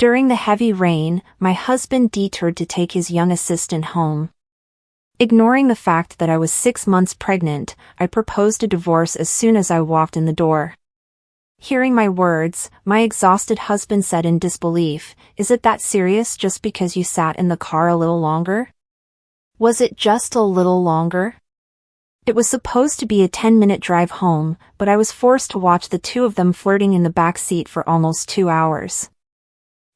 During the heavy rain, my husband detoured to take his young assistant home. Ignoring the fact that I was 6 months pregnant, I proposed a divorce as soon as I walked in the door. Hearing my words, my exhausted husband said in disbelief, "Is it that serious just because you sat in the car a little longer?" Was it just a little longer? It was supposed to be a 10-minute drive home, but I was forced to watch the two of them flirting in the back seat for almost 2 hours.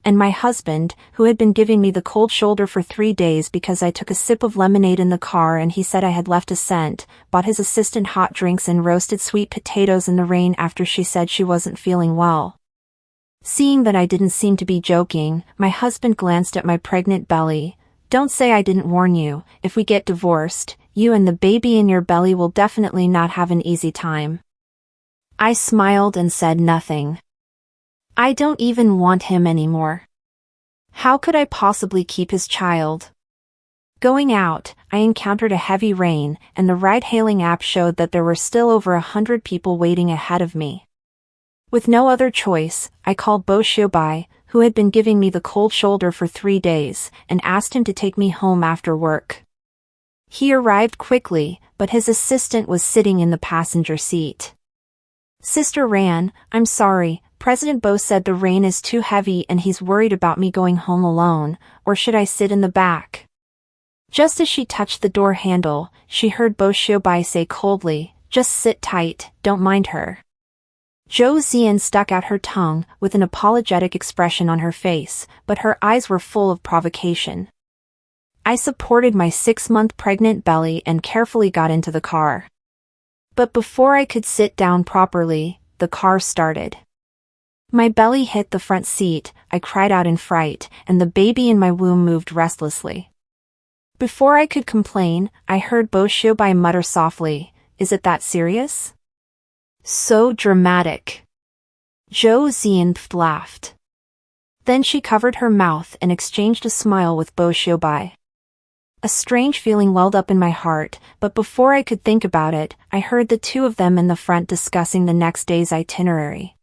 And my husband, who had been giving me the cold shoulder for 3 days because I took a sip of lemonade in the car and he said I had left a scent, bought his assistant hot drinks and roasted sweet potatoes in the rain after she said she wasn't feeling well. Seeing that I didn't seem to be joking, my husband glanced at my pregnant belly. "Don't say I didn't warn you. If we get divorced, you and the baby in your belly will definitely not have an easy time." I smiled and said nothing. I don't even want him anymore. How could I possibly keep his child? Going out, I encountered a heavy rain, and the ride-hailing app showed that there were still over 100 people waiting ahead of me. With no other choice, I called Bo Shiobai, who had been giving me the cold shoulder for 3 days, and asked him to take me home after work. He arrived quickly, but his assistant was sitting in the passenger seat. "Sister Ran, I'm sorry, President Bo said the rain is too heavy and he's worried about me going home alone, or should I sit in the back?" Just as she touched the door handle, she heard Bo Shiobai say coldly, "Just sit tight, don't mind her." Zhou Zian stuck out her tongue, with an apologetic expression on her face, but her eyes were full of provocation. I supported my 6-month pregnant belly and carefully got into the car. But before I could sit down properly, the car started. My belly hit the front seat, I cried out in fright, and the baby in my womb moved restlessly. Before I could complain, I heard Bo Shiobai mutter softly, "Is it that serious?" "So dramatic." Zhou Zian laughed. Then she covered her mouth and exchanged a smile with Bo Shiobai. A strange feeling welled up in my heart, but before I could think about it, I heard the two of them in the front discussing the next day's itinerary.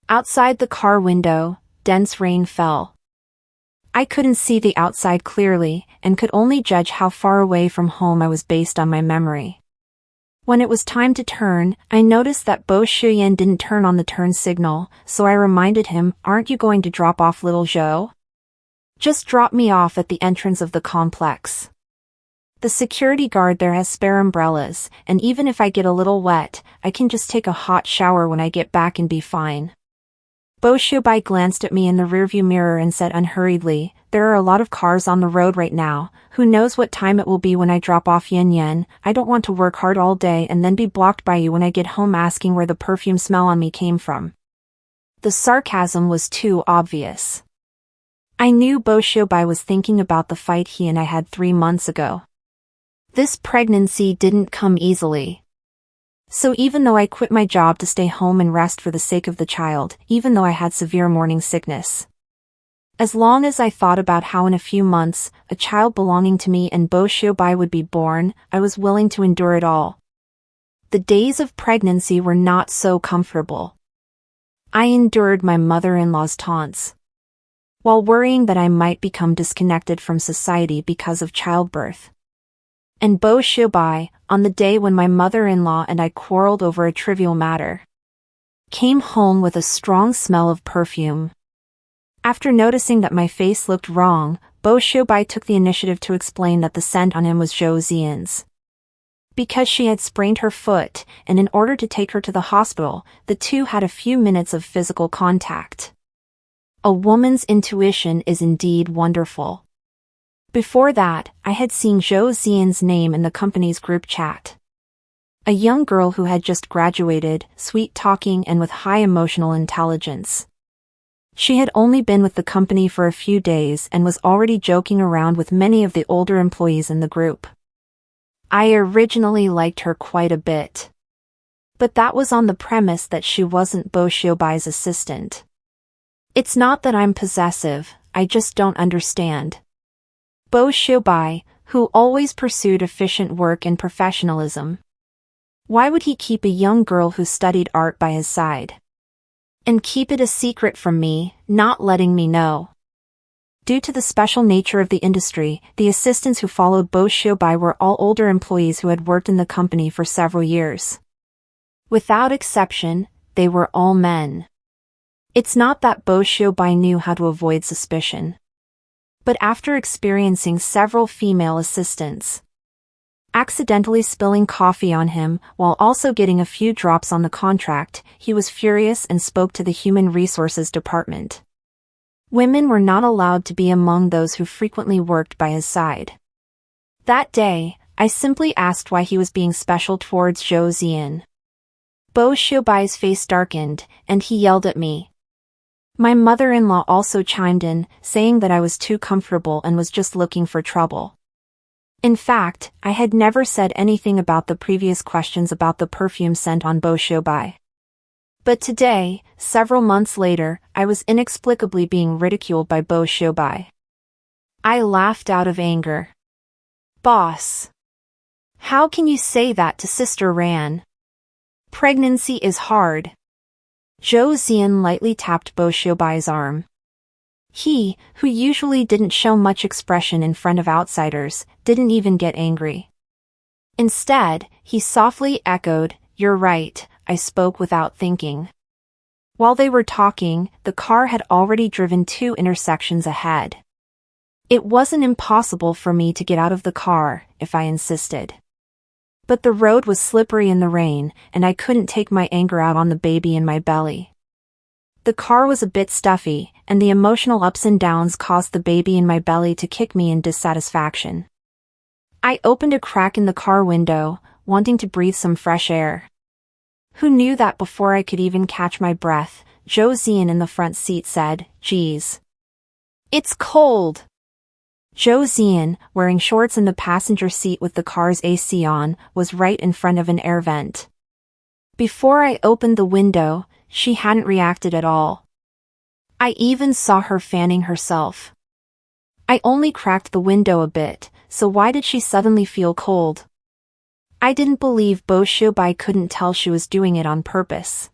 Outside the car window, dense rain fell. I couldn't see the outside clearly, and could only judge how far away from home I was based on my memory. When it was time to turn, I noticed that Bo Shuyan didn't turn on the turn signal, so I reminded him, "Aren't you going to drop off little Zhou? Just drop me off at the entrance of the complex. The security guard there has spare umbrellas, and even if I get a little wet, I can just take a hot shower when I get back and be fine." Bo Shiobai glanced at me in the rearview mirror and said unhurriedly, "There are a lot of cars on the road right now, who knows what time it will be when I drop off Yen Yen. I don't want to work hard all day and then be blocked by you when I get home asking where the perfume smell on me came from." The sarcasm was too obvious. I knew Bo Shiobai was thinking about the fight he and I had 3 months ago. This pregnancy didn't come easily. So even though I quit my job to stay home and rest for the sake of the child, even though I had severe morning sickness, as long as I thought about how in a few months, a child belonging to me and Bo Shiobai would be born, I was willing to endure it all. The days of pregnancy were not so comfortable. I endured my mother-in-law's taunts, while worrying that I might become disconnected from society because of childbirth. And Bo Shiobai, on the day when my mother-in-law and I quarreled over a trivial matter, came home with a strong smell of perfume. After noticing that my face looked wrong, Bo Shiobai took the initiative to explain that the scent on him was Zhou Zian's. Because she had sprained her foot, and in order to take her to the hospital, the two had a few minutes of physical contact. A woman's intuition is indeed wonderful. Before that, I had seen Zhou Zian's name in the company's group chat. A young girl who had just graduated, sweet-talking and with high emotional intelligence. She had only been with the company for a few days and was already joking around with many of the older employees in the group. I originally liked her quite a bit. But that was on the premise that she wasn't Bo Shiobai's assistant. It's not that I'm possessive, I just don't understand. Bo Shiobai, who always pursued efficient work and professionalism. Why would he keep a young girl who studied art by his side? And keep it a secret from me, not letting me know. Due to the special nature of the industry, the assistants who followed Bo Xiaobai were all older employees who had worked in the company for several years. Without exception, they were all men. It's not that Bo Xiaobai knew how to avoid suspicion. But after experiencing several female assistants accidentally spilling coffee on him while also getting a few drops on the contract, he was furious and spoke to the Human Resources Department. Women were not allowed to be among those who frequently worked by his side. That day, I simply asked why he was being special towards Zhou Ziyan. Bo Xiaobai's face darkened, and he yelled at me. My mother-in-law also chimed in, saying that I was too comfortable and was just looking for trouble. In fact, I had never said anything about the previous questions about the perfume scent on Bo Xiaobai. But today, several months later, I was inexplicably being ridiculed by Bo Xiaobai. I laughed out of anger. Boss! How can you say that to Sister Ran? Pregnancy is hard. Zhou Ziyan lightly tapped Bo Xiaobai's arm. He, who usually didn't show much expression in front of outsiders, didn't even get angry. Instead, he softly echoed, "You're right," I spoke without thinking. While they were talking, the car had already driven 2 intersections ahead. It wasn't impossible for me to get out of the car, if I insisted. But the road was slippery in the rain, and I couldn't take my anger out on the baby in my belly. The car was a bit stuffy, and the emotional ups and downs caused the baby in my belly to kick me in dissatisfaction. I opened a crack in the car window, wanting to breathe some fresh air. Who knew that before I could even catch my breath, Zhou Ziyan in the front seat said, "Geez. It's cold." Zhou Ziyan, wearing shorts in the passenger seat with the car's AC on, was right in front of an air vent. Before I opened the window, she hadn't reacted at all. I even saw her fanning herself. I only cracked the window a bit, so why did she suddenly feel cold? I didn't believe Bo Xiaobai couldn't tell she was doing it on purpose.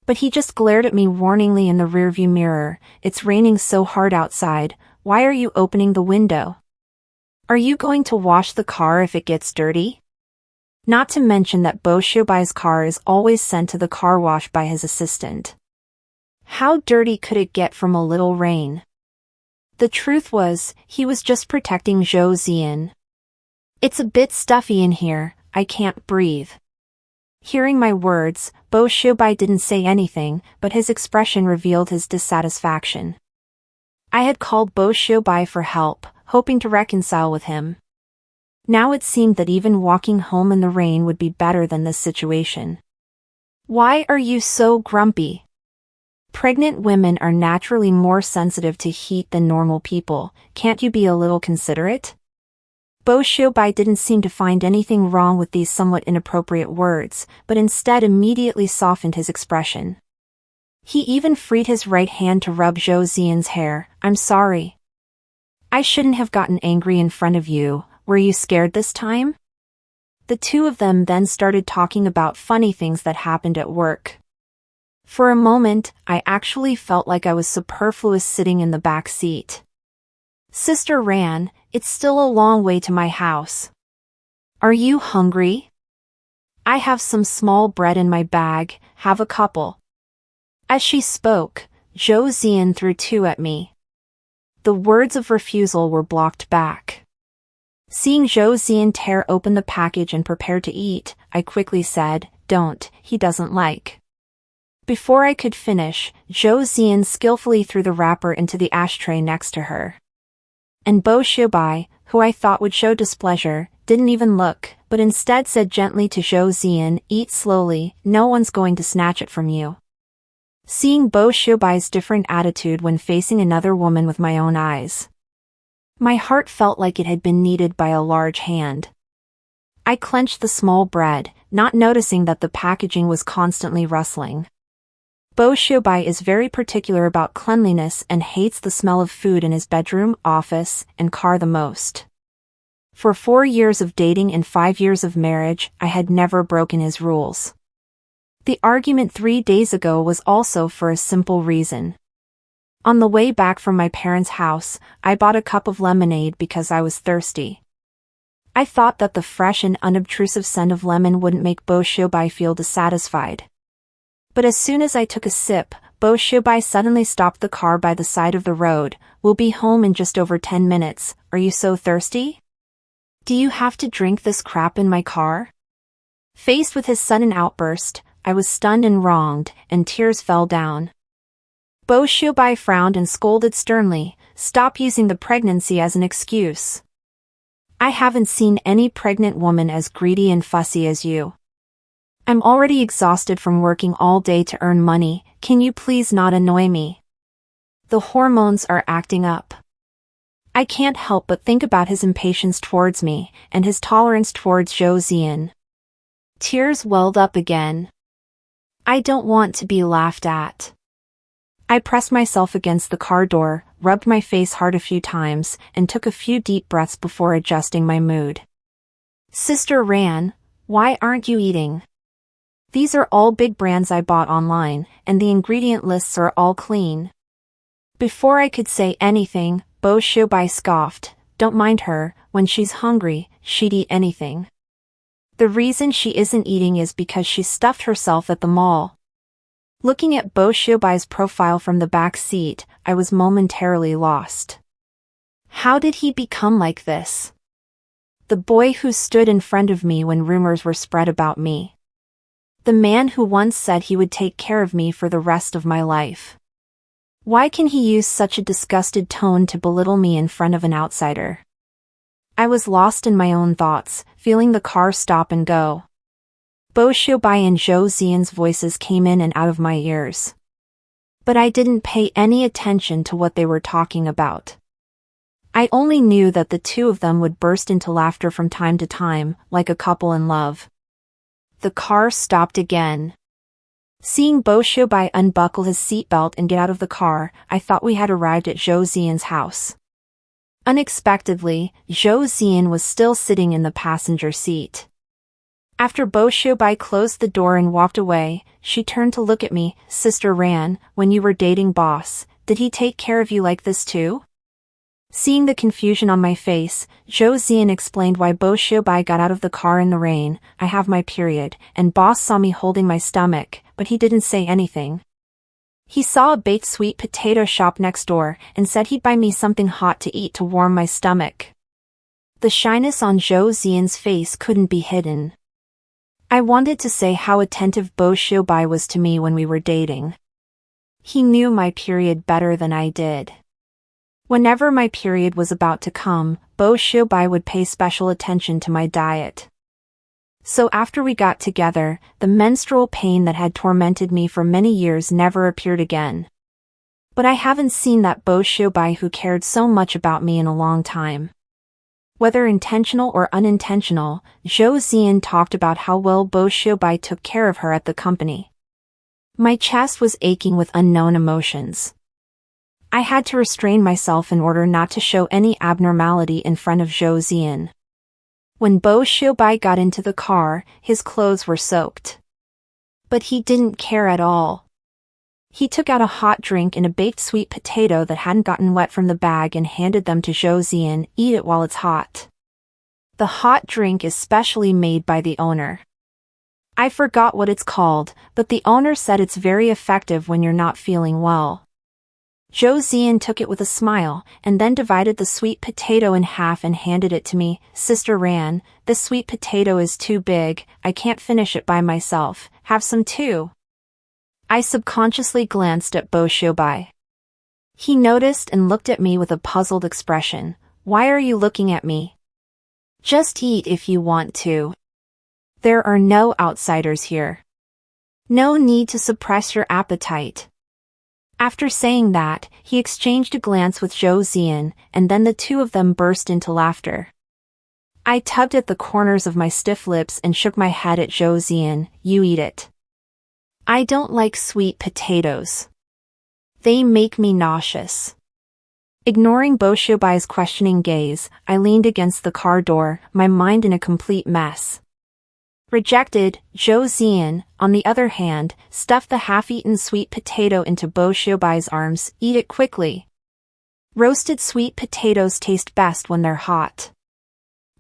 But he just glared at me warningly in the rearview mirror. "It's raining so hard outside, why are you opening the window? Are you going to wash the car if it gets dirty?" Not to mention that Bo Xiaobai's car is always sent to the car wash by his assistant. How dirty could it get from a little rain? The truth was, he was just protecting Zhou Ziyan. "It's a bit stuffy in here, I can't breathe." Hearing my words, Bo Xiaobai didn't say anything, but his expression revealed his dissatisfaction. I had called Bo Xiaobai for help, hoping to reconcile with him. Now it seemed that even walking home in the rain would be better than this situation. "Why are you so grumpy?" Pregnant women are naturally more sensitive to heat than normal people, can't you be a little considerate? Bo Xiaobai didn't seem to find anything wrong with these somewhat inappropriate words, but instead immediately softened his expression. He even freed his right hand to rub Zhou Ziyan's hair. "I'm sorry. I shouldn't have gotten angry in front of you. Were you scared this time?" The two of them then started talking about funny things that happened at work. For a moment, I actually felt like I was superfluous sitting in the back seat. "Sister Ran, it's still a long way to my house. Are you hungry? I have some small bread in my bag, have a couple." As she spoke, Zhou Ziyan threw 2 at me. The words of refusal were blocked back. Seeing Zhou Ziyan tear open the package and prepare to eat, I quickly said, "Don't, he doesn't like." Before I could finish, Zhou Ziyan skillfully threw the wrapper into the ashtray next to her. And Bo Xiaobai, who I thought would show displeasure, didn't even look, but instead said gently to Zhou Ziyan, "Eat slowly, no one's going to snatch it from you." Seeing Bo Xiaobai's different attitude when facing another woman with my own eyes, my heart felt like it had been kneaded by a large hand. I clenched the small bread, not noticing that the packaging was constantly rustling. Bo Xiaobai is very particular about cleanliness and hates the smell of food in his bedroom, office, and car the most. For 4 years of dating and 5 years of marriage, I had never broken his rules. The argument 3 days ago was also for a simple reason. On the way back from my parents' house, I bought a cup of lemonade because I was thirsty. I thought that the fresh and unobtrusive scent of lemon wouldn't make Bo Xiaobai feel dissatisfied. But as soon as I took a sip, Bo Xiaobai suddenly stopped the car by the side of the road. "We'll be home in just over 10 minutes, are you so thirsty? Do you have to drink this crap in my car?" Faced with his sudden outburst, I was stunned and wronged, and tears fell down. Bo Xiaobai frowned and scolded sternly, "Stop using the pregnancy as an excuse. I haven't seen any pregnant woman as greedy and fussy as you. I'm already exhausted from working all day to earn money, can you please not annoy me? The hormones are acting up." I can't help but think about his impatience towards me, and his tolerance towards Zhou Ziyan. Tears welled up again. I don't want to be laughed at. I pressed myself against the car door, rubbed my face hard a few times, and took a few deep breaths before adjusting my mood. "Sister Ran, why aren't you eating? These are all big brands I bought online, and the ingredient lists are all clean." Before I could say anything, Bo Xiaobai scoffed, "Don't mind her, when she's hungry, she'd eat anything. The reason she isn't eating is because she stuffed herself at the mall." Looking at Bo Xiaobai's profile from the back seat, I was momentarily lost. How did he become like this? The boy who stood in front of me when rumors were spread about me. The man who once said he would take care of me for the rest of my life. Why can he use such a disgusted tone to belittle me in front of an outsider? I was lost in my own thoughts, feeling the car stop and go. Bo Xiaobai and Zhou Ziyan's voices came in and out of my ears. But I didn't pay any attention to what they were talking about. I only knew that the two of them would burst into laughter from time to time, like a couple in love. The car stopped again. Seeing Bo Xiaobai unbuckle his seatbelt and get out of the car, I thought we had arrived at Zhou Ziyan's house. Unexpectedly, Zhou Ziyan was still sitting in the passenger seat. After Bo Xiaobai closed the door and walked away, she turned to look at me. "Sister Ran, when you were dating Boss, did he take care of you like this too?" Seeing the confusion on my face, Zhou Ziyan explained why Bo Xiaobai got out of the car in the rain. "I have my period, and Boss saw me holding my stomach, but he didn't say anything. He saw a baked sweet potato shop next door, and said he'd buy me something hot to eat to warm my stomach." The shyness on Zhou Ziyan's face couldn't be hidden. I wanted to say how attentive Bo Xiaobai was to me when we were dating. He knew my period better than I did. Whenever my period was about to come, Bo Xiaobai would pay special attention to my diet. So after we got together, the menstrual pain that had tormented me for many years never appeared again. But I haven't seen that Bo Xiaobai who cared so much about me in a long time. Whether intentional or unintentional, Zhou Ziyan talked about how well Bo Xiaobai took care of her at the company. My chest was aching with unknown emotions. I had to restrain myself in order not to show any abnormality in front of Zhou Ziyan. When Bo Xiaobai got into the car, his clothes were soaked. But he didn't care at all. He took out a hot drink and a baked sweet potato that hadn't gotten wet from the bag and handed them to Zhou Ziyan. "Eat it while it's hot. The hot drink is specially made by the owner. I forgot what it's called, but the owner said it's very effective when you're not feeling well." Zhou Ziyan took it with a smile, and then divided the sweet potato in half and handed it to me. "Sister Ran, this sweet potato is too big, I can't finish it by myself, have some too." I subconsciously glanced at Bo Xiaobai. He noticed and looked at me with a puzzled expression. "Why are you looking at me? Just eat if you want to. There are no outsiders here. No need to suppress your appetite." After saying that, he exchanged a glance with Zhou Ziyan, and then the two of them burst into laughter. I tugged at the corners of my stiff lips and shook my head at Zhou Ziyan. "You eat it. I don't like sweet potatoes. They make me nauseous." Ignoring Bo Xiaobai's questioning gaze, I leaned against the car door, my mind in a complete mess. Rejected. Zhou Zian, on the other hand, stuffed the half-eaten sweet potato into Bo Xiubai's arms. Eat it quickly. Roasted sweet potatoes taste best when they're hot.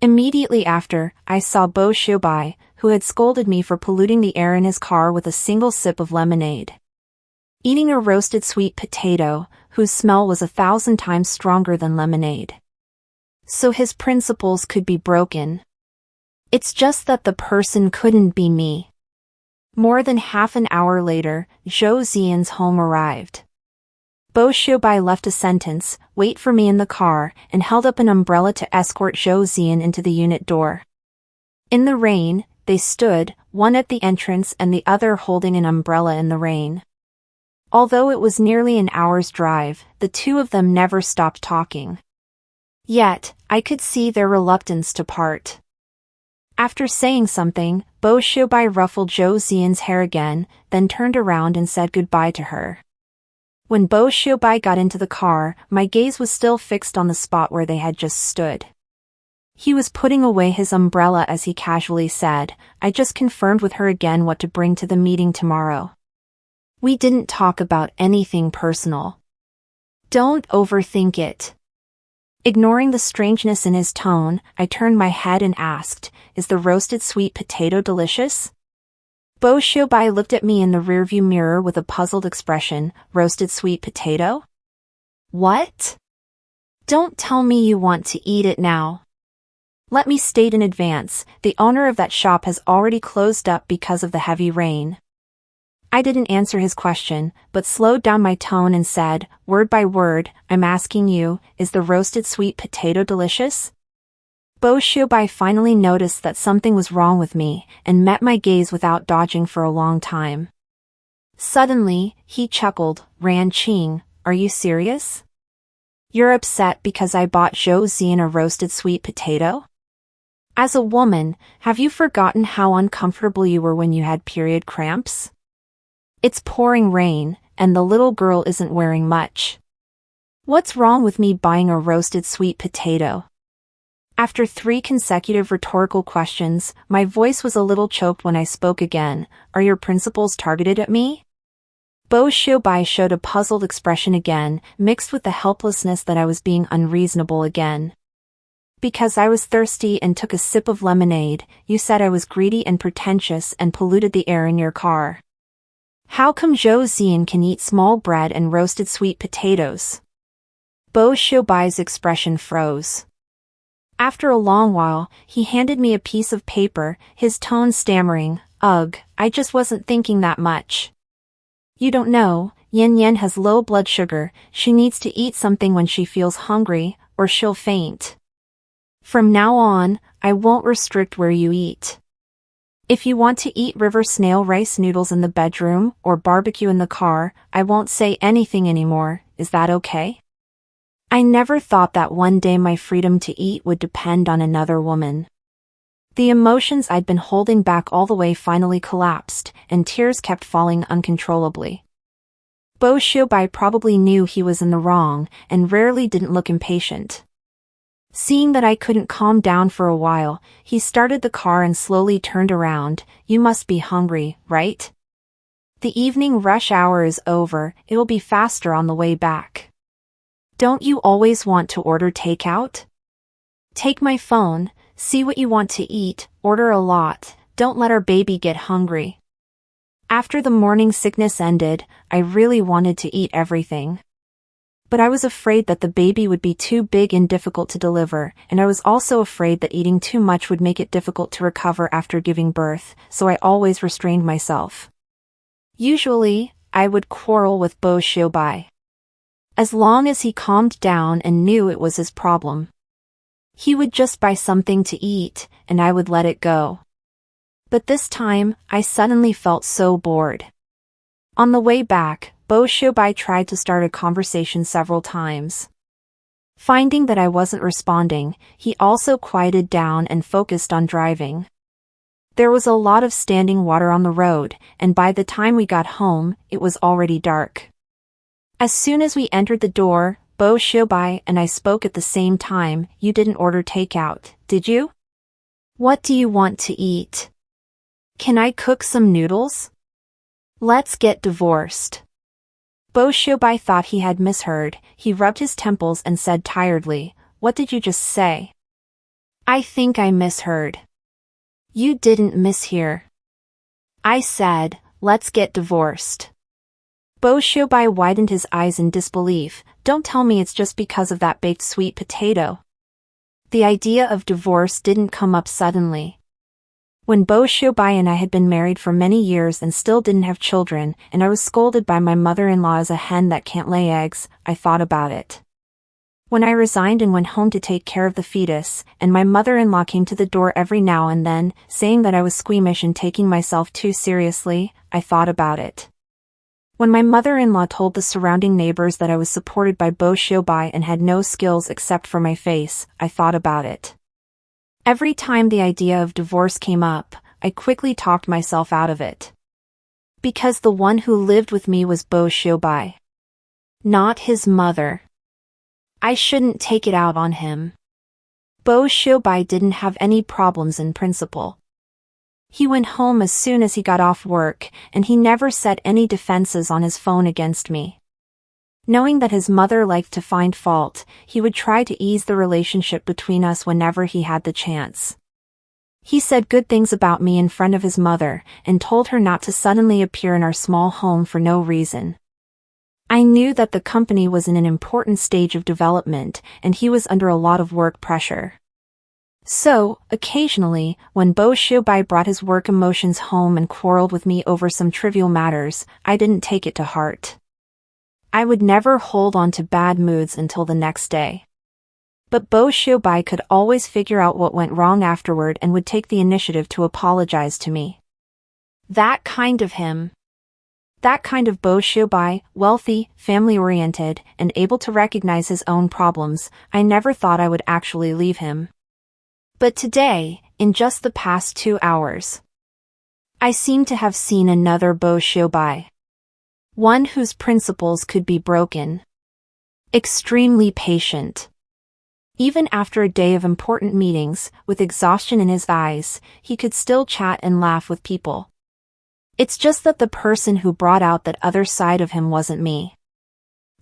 Immediately after, I saw Bo Xiubai, who had scolded me for polluting the air in his car with a single sip of lemonade. Eating a roasted sweet potato, whose smell was 1,000 times stronger than lemonade. So his principles could be broken. It's just that the person couldn't be me. More than half an hour later, Zhou Zian's home arrived. Bo Xiubai left a sentence, "Wait for me in the car," and held up an umbrella to escort Zhou Zian into the unit door. In the rain, they stood, one at the entrance and the other holding an umbrella in the rain. Although it was nearly an hour's drive, the two of them never stopped talking. Yet, I could see their reluctance to part. After saying something, Bo Xiubai ruffled Zhou Zian's hair again, then turned around and said goodbye to her. When Bo Xiubai got into the car, my gaze was still fixed on the spot where they had just stood. He was putting away his umbrella as he casually said, "I just confirmed with her again what to bring to the meeting tomorrow. We didn't talk about anything personal. Don't overthink it." Ignoring the strangeness in his tone, I turned my head and asked, "Is the roasted sweet potato delicious?" Bo Xiubai looked at me in the rearview mirror with a puzzled expression. "Roasted sweet potato? What? Don't tell me you want to eat it now. Let me state in advance, the owner of that shop has already closed up because of the heavy rain." I didn't answer his question, but slowed down my tone and said, word by word, "I'm asking you, is the roasted sweet potato delicious?" Bo Xiubai finally noticed that something was wrong with me, and met my gaze without dodging for a long time. Suddenly, he chuckled. "Ran Qing, are you serious? You're upset because I bought Zhou Zian a roasted sweet potato? As a woman, have you forgotten how uncomfortable you were when you had period cramps? It's pouring rain, and the little girl isn't wearing much. What's wrong with me buying a roasted sweet potato?" After 3 consecutive rhetorical questions, my voice was a little choked when I spoke again. "Are your principles targeted at me?" Bo Xiubai showed a puzzled expression again, mixed with the helplessness that I was being unreasonable again. "Because I was thirsty and took a sip of lemonade, you said I was greedy and pretentious and polluted the air in your car. How come Zhou Zian can eat small bread and roasted sweet potatoes?" Bo Xiubai's expression froze. After a long while, he handed me a piece of paper, his tone stammering, "Ugh, I just wasn't thinking that much. You don't know, Yan Yan has low blood sugar, she needs to eat something when she feels hungry, or she'll faint. From now on, I won't restrict where you eat. If you want to eat river snail rice noodles in the bedroom, or barbecue in the car, I won't say anything anymore, is that okay?" I never thought that one day my freedom to eat would depend on another woman. The emotions I'd been holding back all the way finally collapsed, and tears kept falling uncontrollably. Bo Xiubai probably knew he was in the wrong, and rarely didn't look impatient. Seeing that I couldn't calm down for a while, he started the car and slowly turned around. "You must be hungry, right? The evening rush hour is over, it will be faster on the way back. Don't you always want to order takeout? Take my phone, see what you want to eat, order a lot, don't let our baby get hungry." After the morning sickness ended, I really wanted to eat everything. But I was afraid that the baby would be too big and difficult to deliver, and I was also afraid that eating too much would make it difficult to recover after giving birth, so I always restrained myself. Usually, I would quarrel with Bo Xiubai. As long as he calmed down and knew it was his problem. He would just buy something to eat, and I would let it go. But this time, I suddenly felt so bored. On the way back, Bo Xiubai tried to start a conversation several times. Finding that I wasn't responding, he also quieted down and focused on driving. There was a lot of standing water on the road, and by the time we got home, it was already dark. As soon as we entered the door, Bo Xiubai and I spoke at the same time. "You didn't order takeout, did you? What do you want to eat?" Can I cook some noodles? Let's get divorced. Bo Shobai thought he had misheard. He rubbed his temples and said tiredly, "What did you just say?" "I think I misheard." "You didn't mishear. I said, let's get divorced." Bo Shobai widened his eyes in disbelief. "Don't tell me it's just because of that baked sweet potato." The idea of divorce didn't come up suddenly. When Bo Shobai and I had been married for many years and still didn't have children, and I was scolded by my mother-in-law as a hen that can't lay eggs, I thought about it. When I resigned and went home to take care of the fetus, and my mother-in-law came to the door every now and then, saying that I was squeamish and taking myself too seriously, I thought about it. When my mother-in-law told the surrounding neighbors that I was supported by Bo Shobai and had no skills except for my face, I thought about it. Every time the idea of divorce came up, I quickly talked myself out of it. Because the one who lived with me was Bo Shobai, not his mother. I shouldn't take it out on him. Bo Shobai didn't have any problems in principle. He went home as soon as he got off work, and he never set any defenses on his phone against me. Knowing that his mother liked to find fault, he would try to ease the relationship between us whenever he had the chance. He said good things about me in front of his mother, and told her not to suddenly appear in our small home for no reason. I knew that the company was in an important stage of development, and he was under a lot of work pressure. So, occasionally, when Bo Shobai brought his work emotions home and quarreled with me over some trivial matters, I didn't take it to heart. I would never hold on to bad moods until the next day. But Bo Shobai could always figure out what went wrong afterward and would take the initiative to apologize to me. That kind of him. That kind of Bo Shobai, wealthy, family-oriented, and able to recognize his own problems, I never thought I would actually leave him. But today, in just the past 2 hours, I seem to have seen another Bo Shobai. One whose principles could be broken. Extremely patient. Even after a day of important meetings, with exhaustion in his eyes, he could still chat and laugh with people. It's just that the person who brought out that other side of him wasn't me.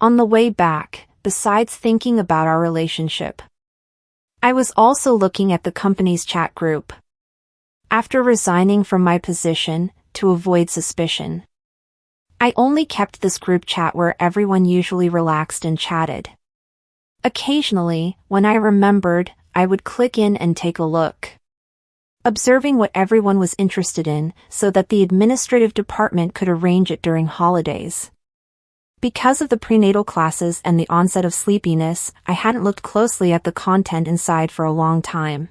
On the way back, besides thinking about our relationship, I was also looking at the company's chat group. After resigning from my position, to avoid suspicion, I only kept this group chat where everyone usually relaxed and chatted. Occasionally, when I remembered, I would click in and take a look, observing what everyone was interested in, so that the administrative department could arrange it during holidays. Because of the prenatal classes and the onset of sleepiness, I hadn't looked closely at the content inside for a long time.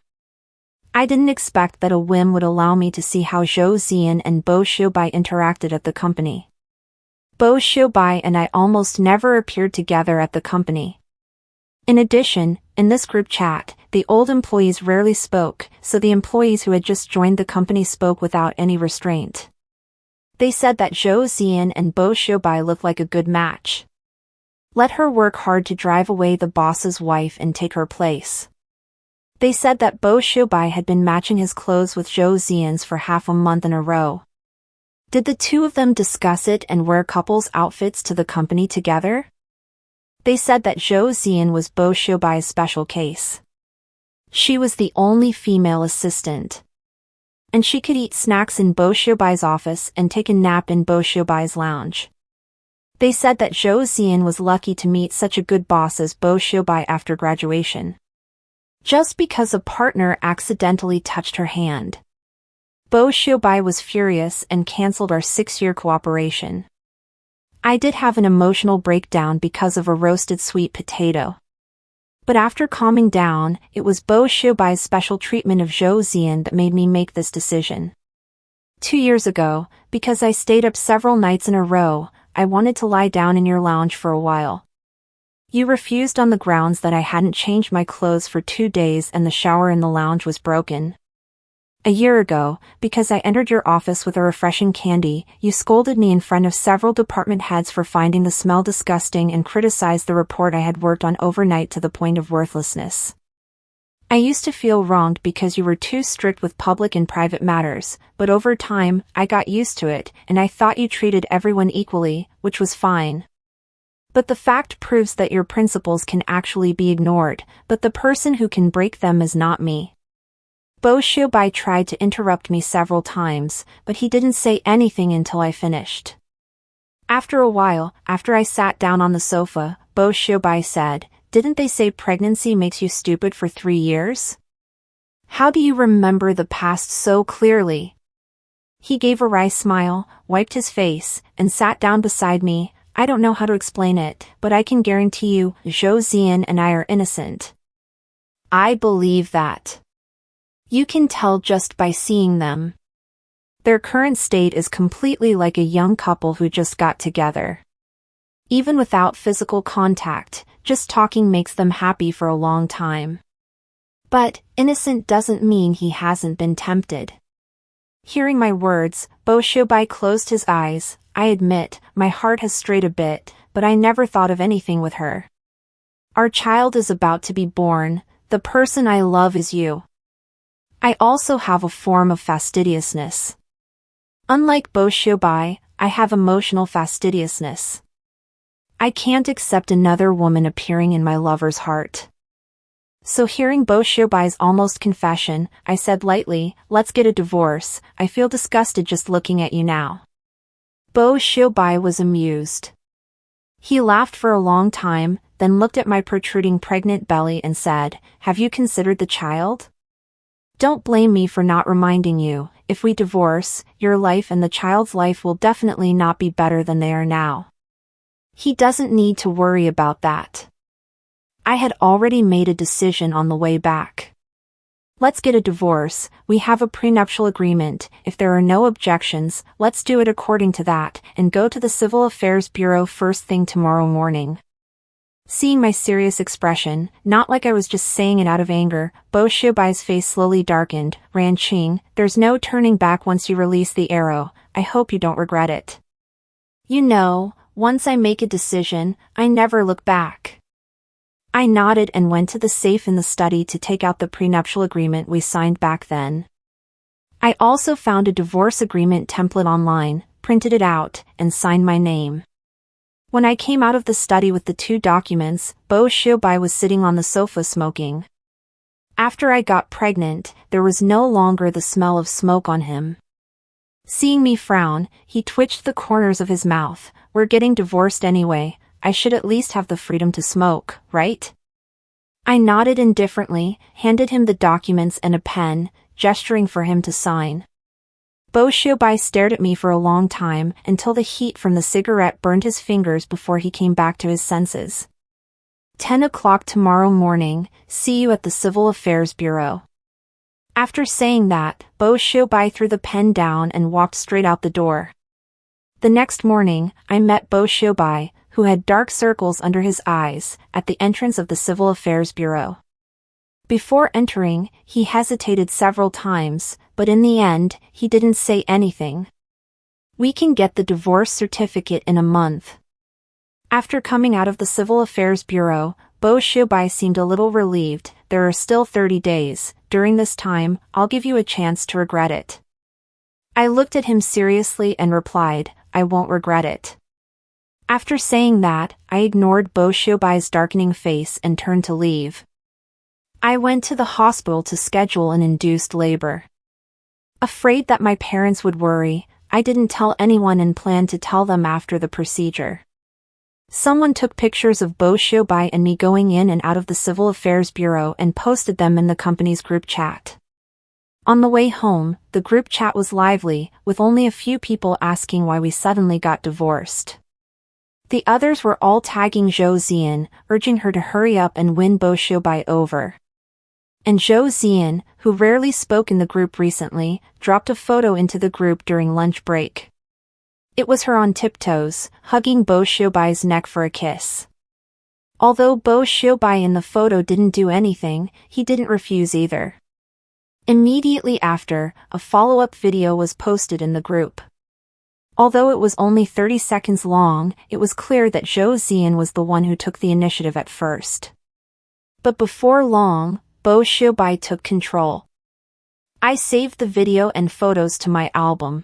I didn't expect that a whim would allow me to see how Zhou Ziyan and Bo Shobai interacted at the company. Bo Shobai and I almost never appeared together at the company. In addition, in this group chat, the old employees rarely spoke, so the employees who had just joined the company spoke without any restraint. They said that Zhou Ziyan and Bo Shobai looked like a good match. Let her work hard to drive away the boss's wife and take her place. They said that Bo Shobai had been matching his clothes with Zhou Ziyan's for half a month in a row. Did the two of them discuss it and wear couples' outfits to the company together? They said that Zhou Ziyan was Bo Shobai's special case. She was the only female assistant, and she could eat snacks in Bo Shobai's office and take a nap in Bo Shobai's lounge. They said that Zhou Ziyan was lucky to meet such a good boss as Bo Shobai after graduation. Just because a partner accidentally touched her hand, Bo Shobai was furious and cancelled our 6-year cooperation. I did have an emotional breakdown because of a roasted sweet potato. But after calming down, it was Bo Shobai's special treatment of Zhou Ziyan that made me make this decision. 2 years ago, because I stayed up several nights in a row, I wanted to lie down in your lounge for a while. You refused on the grounds that I hadn't changed my clothes for 2 days and the shower in the lounge was broken. A year ago, because I entered your office with a refreshing candy, you scolded me in front of several department heads for finding the smell disgusting and criticized the report I had worked on overnight to the point of worthlessness. I used to feel wronged because you were too strict with public and private matters, but over time, I got used to it, and I thought you treated everyone equally, which was fine. But the fact proves that your principles can actually be ignored, but the person who can break them is not me. Bo Xiaobai tried to interrupt me several times, but he didn't say anything until I finished. After a while, after I sat down on the sofa, Bo Xiaobai said, "Didn't they say pregnancy makes you stupid for 3 years? How do you remember the past so clearly?" He gave a wry smile, wiped his face, and sat down beside me. I don't know how to explain it, but I can guarantee you, Zhou Ziyan and I are innocent. I believe that. You can tell just by seeing them. Their current state is completely like a young couple who just got together. Even without physical contact, just talking makes them happy for a long time. But, innocent doesn't mean he hasn't been tempted. Hearing my words, Bo Xiaobai closed his eyes. I admit, my heart has strayed a bit, but I never thought of anything with her. Our child is about to be born. The person I love is you. I also have a form of fastidiousness. Unlike Bo Xiaobai, I have emotional fastidiousness. I can't accept another woman appearing in my lover's heart. So hearing Bo Xiaobai's almost confession, I said lightly, "Let's get a divorce. I feel disgusted just looking at you now." Bo Xiaobai was amused. He laughed for a long time, then looked at my protruding pregnant belly and said, "Have you considered the child? Don't blame me for not reminding you. If we divorce, your life and the child's life will definitely not be better than they are now. He doesn't need to worry about that." I had already made a decision on the way back. Let's get a divorce. We have a prenuptial agreement. If there are no objections, let's do it according to that, and go to the Civil Affairs Bureau first thing tomorrow morning. Seeing my serious expression, not like I was just saying it out of anger, Bo Xiaobai's face slowly darkened. "Ran Qing, there's no turning back once you release the arrow. I hope you don't regret it. You know, once I make a decision, I never look back." I nodded and went to the safe in the study to take out the prenuptial agreement we signed back then. I also found a divorce agreement template online, printed it out, and signed my name. When I came out of the study with the 2 documents, Bo Xiaobai was sitting on the sofa smoking. After I got pregnant, there was no longer the smell of smoke on him. Seeing me frown, he twitched the corners of his mouth. "We're getting divorced anyway. I should at least have the freedom to smoke, right?" I nodded indifferently, handed him the documents and a pen, gesturing for him to sign. Bo Xiaobai stared at me for a long time until the heat from the cigarette burned his fingers before he came back to his senses. 10 o'clock tomorrow morning, see you at the Civil Affairs Bureau. After saying that, Bo Xiaobai threw the pen down and walked straight out the door. The next morning, I met Bo Xiaobai, who had dark circles under his eyes, at the entrance of the Civil Affairs Bureau. Before entering, he hesitated several times, but in the end, he didn't say anything. "We can get the divorce certificate in a month." After coming out of the Civil Affairs Bureau, Bo Xiaobai seemed a little relieved. "There are still 30 days. During this time, I'll give you a chance to regret it." I looked at him seriously and replied, "I won't regret it." After saying that, I ignored Bo Xiaobai's darkening face and turned to leave. I went to the hospital to schedule an induced labor. Afraid that my parents would worry, I didn't tell anyone and planned to tell them after the procedure. Someone took pictures of Bo Xiaobai and me going in and out of the Civil Affairs Bureau and posted them in the company's group chat. On the way home, the group chat was lively, with only a few people asking why we suddenly got divorced. The others were all tagging Zhou Ziyan, urging her to hurry up and win Bo Xiaobai over. And Zhou Ziyan, who rarely spoke in the group recently, dropped a photo into the group during lunch break. It was her on tiptoes, hugging Bo Xiaobai's neck for a kiss. Although Bo Xiaobai in the photo didn't do anything, he didn't refuse either. Immediately after, a follow-up video was posted in the group. Although it was only 30 seconds long, it was clear that Zhou Ziyan was the one who took the initiative at first. But before long, Bo Xiaobai took control. I saved the video and photos to my album.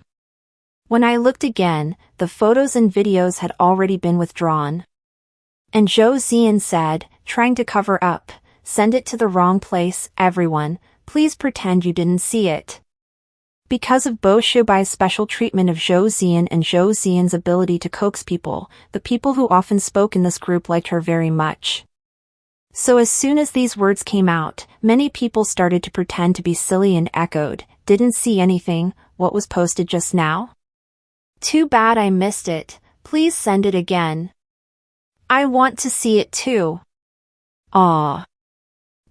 When I looked again, the photos and videos had already been withdrawn. And Zhou Ziyan said, trying to cover up, "Send it to the wrong place, everyone, please pretend you didn't see it." Because of Bo Xiaobai's special treatment of Zhou Ziyan and Zhou Ziyan's ability to coax people, the people who often spoke in this group liked her very much. So as soon as these words came out, many people started to pretend to be silly and echoed, "Didn't see anything, what was posted just now? Too bad I missed it, please send it again. I want to see it too." Aww.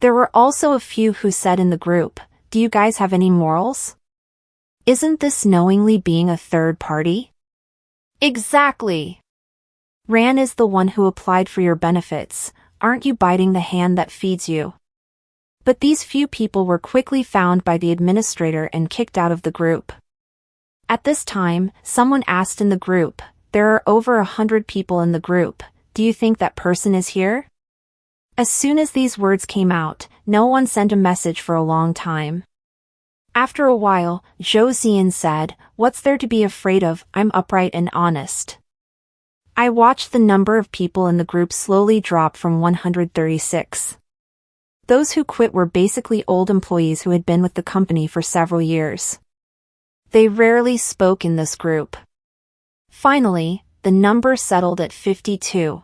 There were also a few who said in the group, "Do you guys have any morals? Isn't this knowingly being a third party?" Exactly. Ran is the one who applied for your benefits, aren't you biting the hand that feeds you? But these few people were quickly found by the administrator and kicked out of the group. At this time, someone asked in the group, "There are over 100 people in the group, do you think that person is here?" As soon as these words came out, no one sent a message for a long time. After a while, Zhou Ziyan said, "What's there to be afraid of? I'm upright and honest." I watched the number of people in the group slowly drop from 136. Those who quit were basically old employees who had been with the company for several years. They rarely spoke in this group. Finally, the number settled at 52.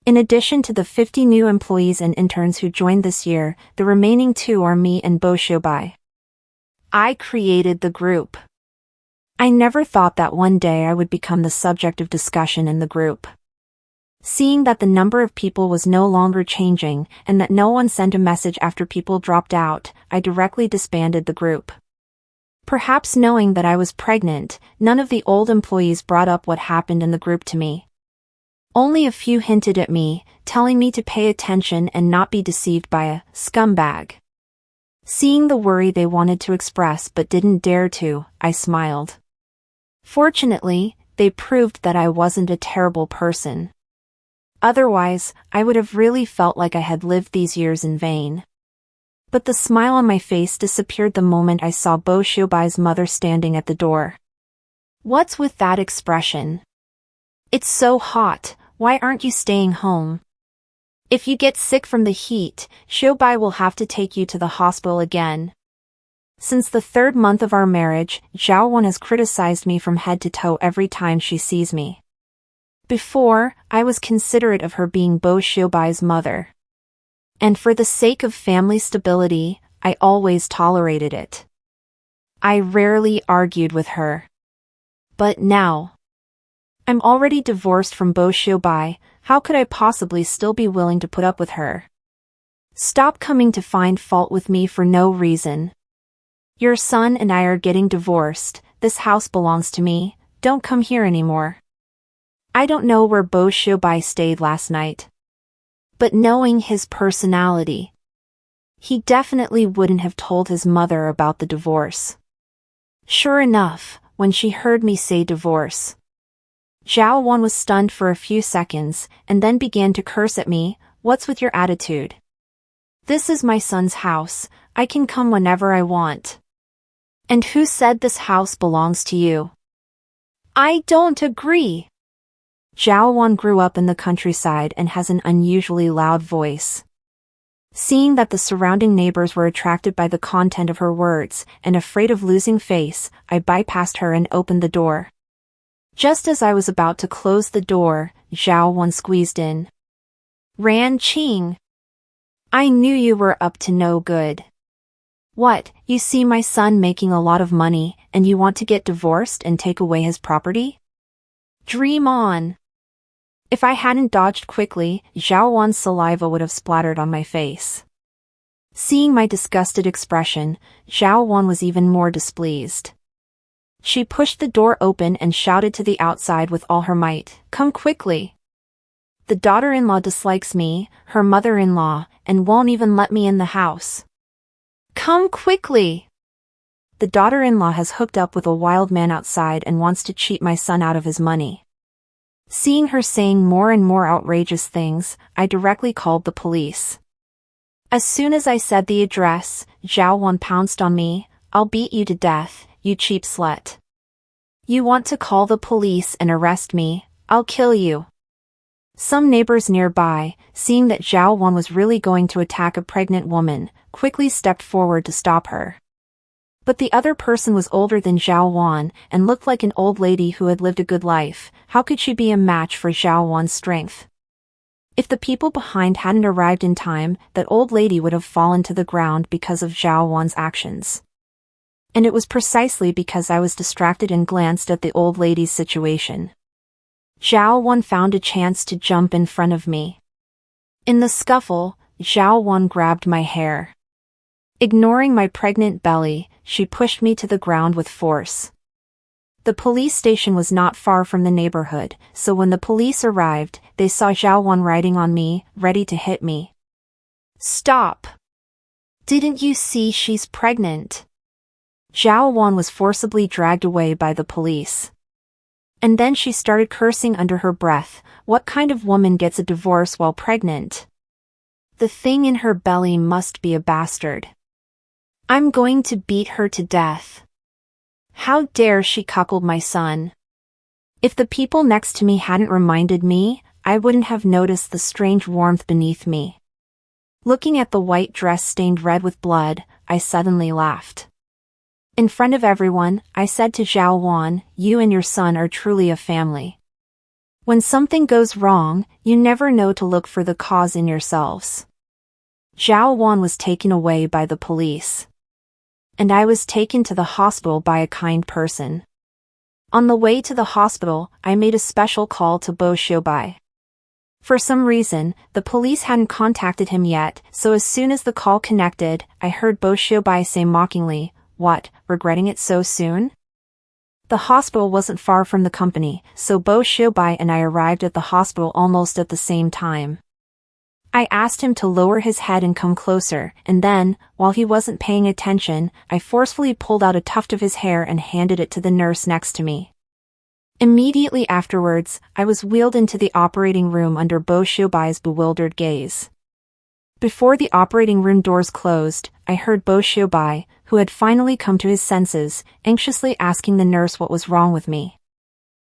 In addition to the 50 new employees and interns who joined this year, the remaining 2 are me and Bo Xiaobai. I created the group. I never thought that one day I would become the subject of discussion in the group. Seeing that the number of people was no longer changing and that no one sent a message after people dropped out, I directly disbanded the group. Perhaps knowing that I was pregnant, none of the old employees brought up what happened in the group to me. Only a few hinted at me, telling me to pay attention and not be deceived by a scumbag. Seeing the worry they wanted to express but didn't dare to, I smiled. Fortunately, they proved that I wasn't a terrible person. Otherwise, I would have really felt like I had lived these years in vain. But the smile on my face disappeared the moment I saw Bo Xiaobai's mother standing at the door. "What's with that expression? It's so hot, why aren't you staying home? If you get sick from the heat, Xiaobai will have to take you to the hospital again." Since the 3rd month of our marriage, Zhao Wan has criticized me from head to toe every time she sees me. Before, I was considerate of her being Bo Xiaobai's mother. And for the sake of family stability, I always tolerated it. I rarely argued with her. But now, I'm already divorced from Bo Xiaobai, how could I possibly still be willing to put up with her? Stop coming to find fault with me for no reason. Your son and I are getting divorced, this house belongs to me, don't come here anymore. I don't know where Bo Xiaobai stayed last night. But knowing his personality, he definitely wouldn't have told his mother about the divorce. Sure enough, when she heard me say divorce, Zhao Wan was stunned for a few seconds, and then began to curse at me, "What's with your attitude? This is my son's house, I can come whenever I want. And who said this house belongs to you?" "I don't agree." Zhao Wan grew up in the countryside and has an unusually loud voice. Seeing that the surrounding neighbors were attracted by the content of her words, and afraid of losing face, I bypassed her and opened the door. Just as I was about to close the door, Zhao Wan squeezed in. "Ran Qing. I knew you were up to no good. What, you see my son making a lot of money, and you want to get divorced and take away his property? Dream on." If I hadn't dodged quickly, Zhao Wan's saliva would have splattered on my face. Seeing my disgusted expression, Zhao Wan was even more displeased. She pushed the door open and shouted to the outside with all her might, "Come quickly. The daughter-in-law dislikes me, her mother-in-law, and won't even let me in the house. Come quickly. The daughter-in-law has hooked up with a wild man outside and wants to cheat my son out of his money." Seeing her saying more and more outrageous things, I directly called the police. As soon as I said the address, Zhao Wan pounced on me. "I'll beat you to death, you cheap slut. You want to call the police and arrest me? I'll kill you." Some neighbors nearby, seeing that Zhao Wan was really going to attack a pregnant woman, quickly stepped forward to stop her. But the other person was older than Zhao Wan and looked like an old lady who had lived a good life. How could she be a match for Zhao Wan's strength? If the people behind hadn't arrived in time, that old lady would have fallen to the ground because of Zhao Wan's actions. And it was precisely because I was distracted and glanced at the old lady's situation. Zhao Wan found a chance to jump in front of me. In the scuffle, Zhao Wan grabbed my hair. Ignoring my pregnant belly, she pushed me to the ground with force. The police station was not far from the neighborhood, so when the police arrived, they saw Zhao Wan riding on me, ready to hit me. "Stop! Didn't you see she's pregnant?" Zhao Wan was forcibly dragged away by the police. And then she started cursing under her breath. What kind of woman gets a divorce while pregnant? The thing in her belly must be a bastard. I'm going to beat her to death. How dare she cuckold my son? If the people next to me hadn't reminded me, I wouldn't have noticed the strange warmth beneath me. Looking at the white dress stained red with blood, I suddenly laughed. In front of everyone, I said to Zhao Wan, "You and your son are truly a family. When something goes wrong, you never know to look for the cause in yourselves." Zhao Wan was taken away by the police. And I was taken to the hospital by a kind person. On the way to the hospital, I made a special call to Bo Xiubai. For some reason, the police hadn't contacted him yet, so as soon as the call connected, I heard Bo Xiubai say mockingly, "What, regretting it so soon?" The hospital wasn't far from the company, so Bo Xiubai and I arrived at the hospital almost at the same time. I asked him to lower his head and come closer, and then, while he wasn't paying attention, I forcefully pulled out a tuft of his hair and handed it to the nurse next to me. Immediately afterwards, I was wheeled into the operating room under Bo Xiubai's bewildered gaze. Before the operating room doors closed, I heard Bo Xiubai, who had finally come to his senses, anxiously asking the nurse what was wrong with me.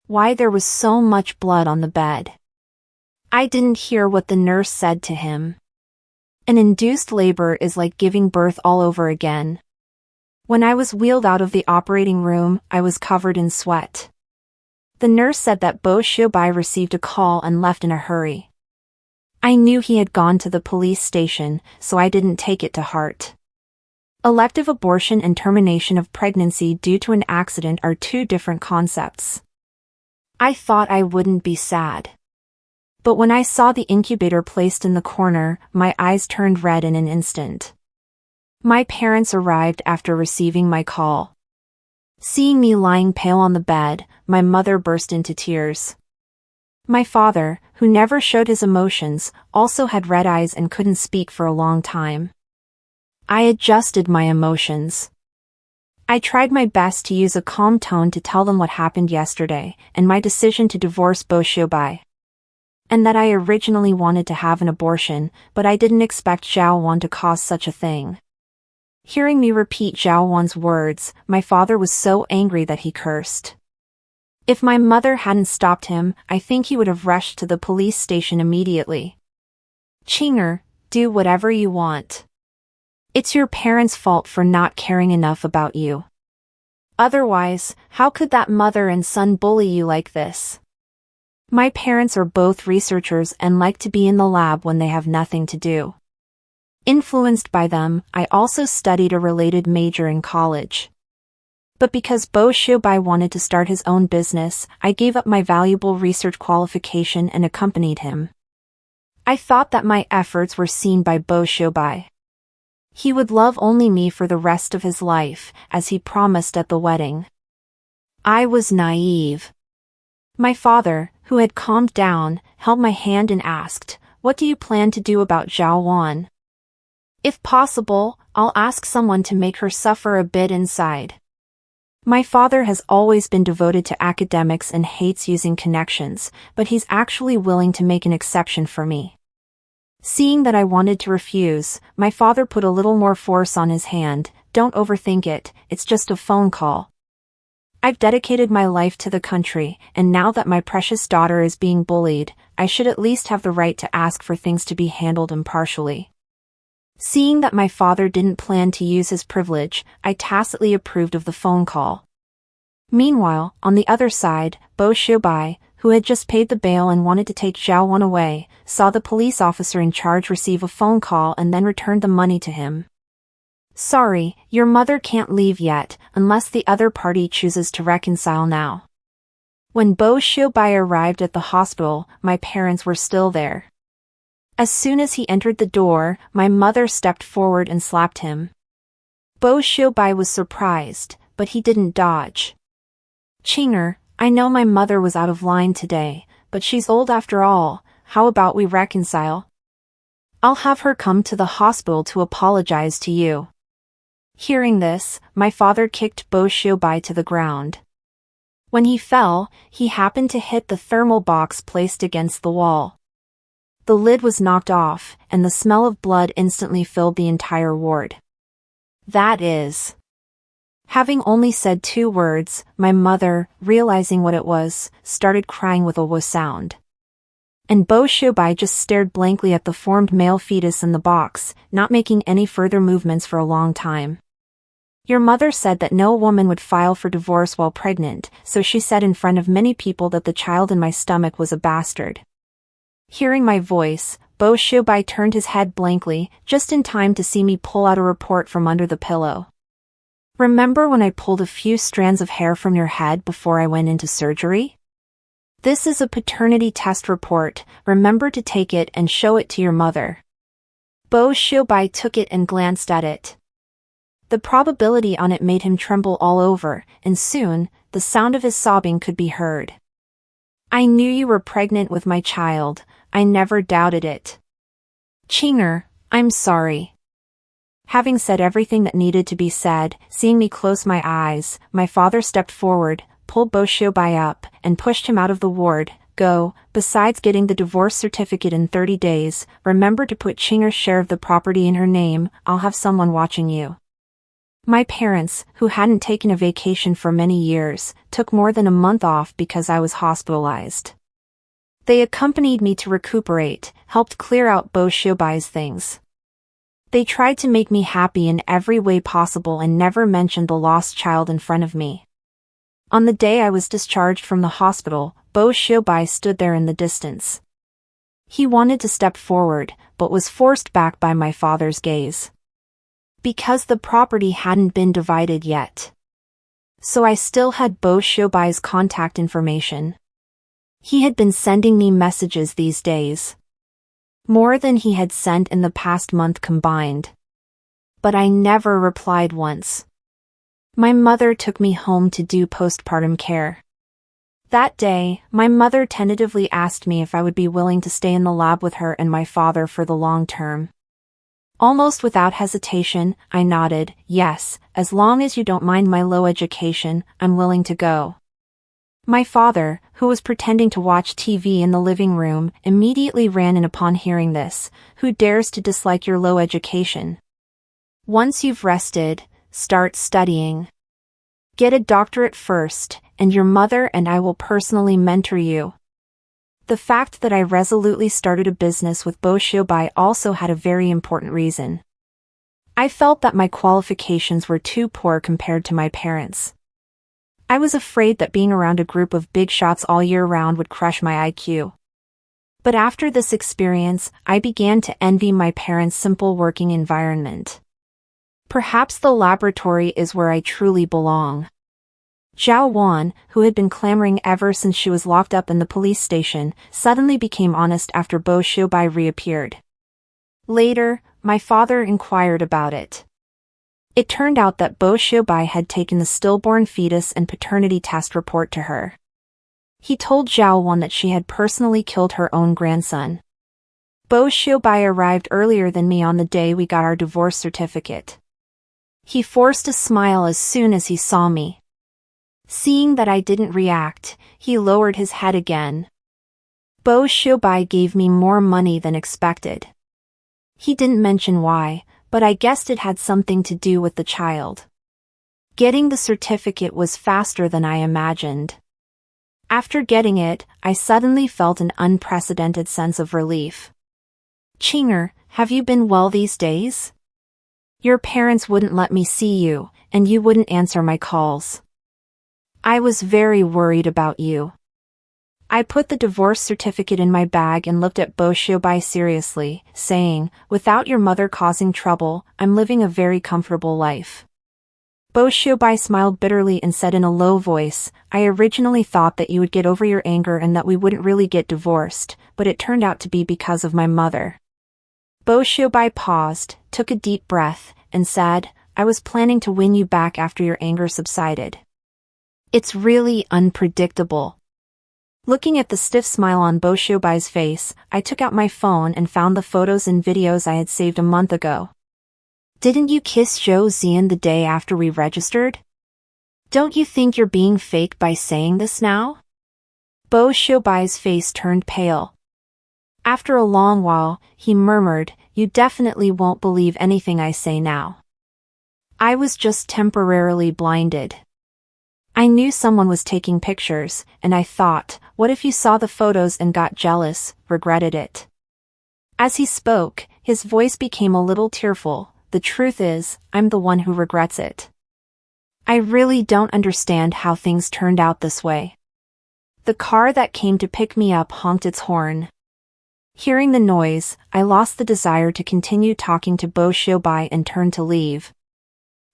Why there was so much blood on the bed. I didn't hear what the nurse said to him. An induced labor is like giving birth all over again. When I was wheeled out of the operating room, I was covered in sweat. The nurse said that Bo Xiubai received a call and left in a hurry. I knew he had gone to the police station, so I didn't take it to heart. Elective abortion and termination of pregnancy due to an accident are two different concepts. I thought I wouldn't be sad. But when I saw the incubator placed in the corner, my eyes turned red in an instant. My parents arrived after receiving my call. Seeing me lying pale on the bed, my mother burst into tears. My father, who never showed his emotions, also had red eyes and couldn't speak for a long time. I adjusted my emotions. I tried my best to use a calm tone to tell them what happened yesterday, and my decision to divorce Bo Xiubai. And that I originally wanted to have an abortion, but I didn't expect Zhao Wan to cause such a thing. Hearing me repeat Zhao Wan's words, my father was so angry that he cursed. If my mother hadn't stopped him, I think he would have rushed to the police station immediately. "Chinger, do whatever you want. It's your parents' fault for not caring enough about you. Otherwise, how could that mother and son bully you like this? My parents are both researchers and like to be in the lab when they have nothing to do." Influenced by them, I also studied a related major in college. But because Bo Xiubai wanted to start his own business, I gave up my valuable research qualification and accompanied him. I thought that my efforts were seen by Bo Xiubai. He would love only me for the rest of his life, as he promised at the wedding. I was naive. My father, who had calmed down, held my hand and asked, "What do you plan to do about Zhao Wan?" "If possible, I'll ask someone to make her suffer a bit inside." My father has always been devoted to academics and hates using connections, but he's actually willing to make an exception for me. Seeing that I wanted to refuse, my father put a little more force on his hand. Don't overthink it, it's just a phone call. I've dedicated my life to the country, and now that my precious daughter is being bullied, I should at least have the right to ask for things to be handled impartially. Seeing that my father didn't plan to use his privilege, I tacitly approved of the phone call. Meanwhile, on the other side, Bo Xiubai, who had just paid the bail and wanted to take Zhao Wan away, saw the police officer in charge receive a phone call and then returned the money to him. Sorry, your mother can't leave yet, unless the other party chooses to reconcile now. When Bo Xiubai arrived at the hospital, my parents were still there. As soon as he entered the door, my mother stepped forward and slapped him. Bo Xiubai was surprised, but he didn't dodge. Qinger, I know my mother was out of line today, but she's old after all. How about we reconcile? I'll have her come to the hospital to apologize to you. Hearing this, my father kicked Bo Xiubai to the ground. When he fell, he happened to hit the thermal box placed against the wall. The lid was knocked off, and the smell of blood instantly filled the entire ward. That is. Having only said 2 words, my mother, realizing what it was, started crying with a wah sound. And Bo Xiubai just stared blankly at the formed male fetus in the box, not making any further movements for a long time. Your mother said that no woman would file for divorce while pregnant, so she said in front of many people that the child in my stomach was a bastard. Hearing my voice, Bo Xiubai turned his head blankly, just in time to see me pull out a report from under the pillow. Remember when I pulled a few strands of hair from your head before I went into surgery? This is a paternity test report, remember to take it and show it to your mother. Bo Xiubai took it and glanced at it. The probability on it made him tremble all over, and soon, the sound of his sobbing could be heard. I knew you were pregnant with my child, I never doubted it. Qinger, I'm sorry. Having said everything that needed to be said, seeing me close my eyes, my father stepped forward, pulled Bo Xiubai up, and pushed him out of the ward. Go, besides getting the divorce certificate in 30 days, remember to put Qinger's share of the property in her name, I'll have someone watching you. My parents, who hadn't taken a vacation for many years, took more than a month off because I was hospitalized. They accompanied me to recuperate, helped clear out Bo Xiubai's things. They tried to make me happy in every way possible and never mentioned the lost child in front of me. On the day I was discharged from the hospital, Bo Xiubai stood there in the distance. He wanted to step forward, but was forced back by my father's gaze. Because the property hadn't been divided yet. So I still had Bo Xiubai's contact information. He had been sending me messages these days. More than he had sent in the past month combined. But I never replied once. My mother took me home to do postpartum care. That day, my mother tentatively asked me if I would be willing to stay in the lab with her and my father for the long term. Almost without hesitation, I nodded, yes, as long as you don't mind my low education, I'm willing to go. My father, who was pretending to watch TV in the living room, immediately ran in upon hearing this. Who dares to dislike your low education? Once you've rested, start studying. Get a doctorate first, and your mother and I will personally mentor you. The fact that I resolutely started a business with Bo Xiubai also had a very important reason. I felt that my qualifications were too poor compared to my parents. I was afraid that being around a group of big shots all year round would crush my IQ. But after this experience, I began to envy my parents' simple working environment. Perhaps the laboratory is where I truly belong. Zhao Wan, who had been clamoring ever since she was locked up in the police station, suddenly became honest after Bo Xiubai reappeared. Later, my father inquired about it. It turned out that Bo Xiubai had taken the stillborn fetus and paternity test report to her. He told Zhao Wan that she had personally killed her own grandson. Bo Xiubai arrived earlier than me on the day we got our divorce certificate. He forced a smile as soon as he saw me. Seeing that I didn't react, he lowered his head again. Bo Xiubai gave me more money than expected. He didn't mention why, but I guessed it had something to do with the child. Getting the certificate was faster than I imagined. After getting it, I suddenly felt an unprecedented sense of relief. Chinger, have you been well these days? Your parents wouldn't let me see you, and you wouldn't answer my calls. I was very worried about you. I put the divorce certificate in my bag and looked at Bo Xiaobai seriously, saying, "Without your mother causing trouble, I'm living a very comfortable life." Bo Xiaobai smiled bitterly and said in a low voice, "I originally thought that you would get over your anger and that we wouldn't really get divorced, but it turned out to be because of my mother." Bo Xiaobai paused, took a deep breath, and said, "I was planning to win you back after your anger subsided." It's really unpredictable. Looking at the stiff smile on Bo Xiaobai's face, I took out my phone and found the photos and videos I had saved a month ago. Didn't you kiss Zhou Zian the day after we registered? Don't you think you're being fake by saying this now? Bo Xiaobai's face turned pale. After a long while, he murmured, "You definitely won't believe anything I say now. I was just temporarily blinded. I knew someone was taking pictures, and I thought, what if you saw the photos and got jealous, regretted it?" As he spoke, his voice became a little tearful. "The truth is, I'm the one who regrets it. I really don't understand how things turned out this way." The car that came to pick me up honked its horn. Hearing the noise, I lost the desire to continue talking to Bo Xiaobai and turned to leave.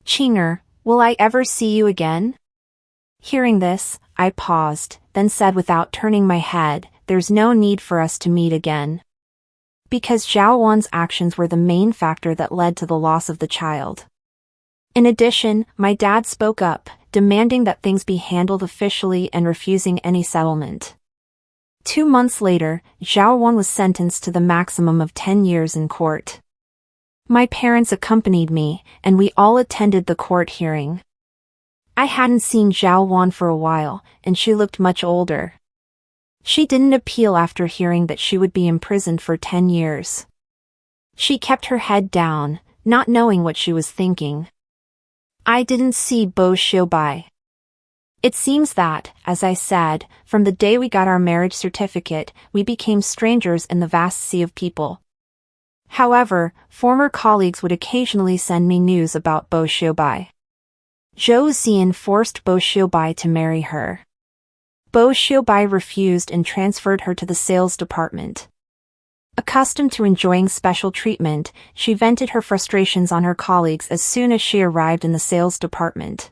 "Chinger, will I ever see you again?" Hearing this, I paused, then said without turning my head, "There's no need for us to meet again." Because Zhao Wan's actions were the main factor that led to the loss of the child. In addition, my dad spoke up, demanding that things be handled officially and refusing any settlement. 2 months later, Zhao Wan was sentenced to the maximum of 10 years in court. My parents accompanied me, and we all attended the court hearing. I hadn't seen Zhao Wan for a while, and she looked much older. She didn't appeal after hearing that she would be imprisoned for 10 years. She kept her head down, not knowing what she was thinking. I didn't see Bo Xiaobai. It seems that, as I said, from the day we got our marriage certificate, we became strangers in the vast sea of people. However, former colleagues would occasionally send me news about Bo Xiaobai. Zhou Zian forced Bo Xiaobai to marry her. Bo Xiaobai refused and transferred her to the sales department. Accustomed to enjoying special treatment, she vented her frustrations on her colleagues as soon as she arrived in the sales department.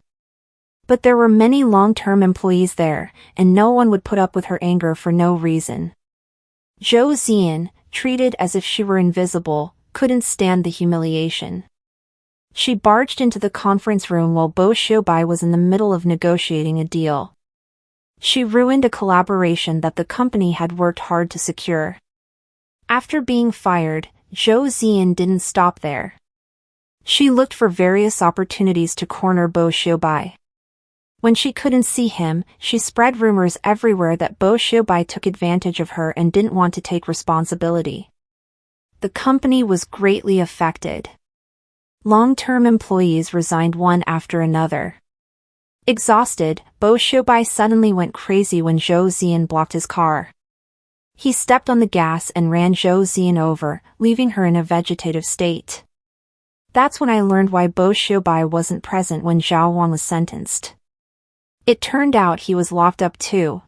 But there were many long-term employees there, and no one would put up with her anger for no reason. Zhou Zian, treated as if she were invisible, couldn't stand the humiliation. She barged into the conference room while Bo Xiaobai was in the middle of negotiating a deal. She ruined a collaboration that the company had worked hard to secure. After being fired, Zhou Zian didn't stop there. She looked for various opportunities to corner Bo Xiaobai. When she couldn't see him, she spread rumors everywhere that Bo Xiaobai took advantage of her and didn't want to take responsibility. The company was greatly affected. Long-term employees resigned one after another. Exhausted, Bo Xiaobai suddenly went crazy when Zhou Zian blocked his car. He stepped on the gas and ran Zhou Zian over, leaving her in a vegetative state. That's when I learned why Bo Xiaobai wasn't present when Zhao Wan was sentenced. It turned out he was locked up too.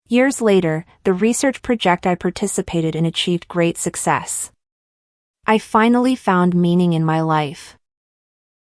Years later, the research project I participated in achieved great success. I finally found meaning in my life.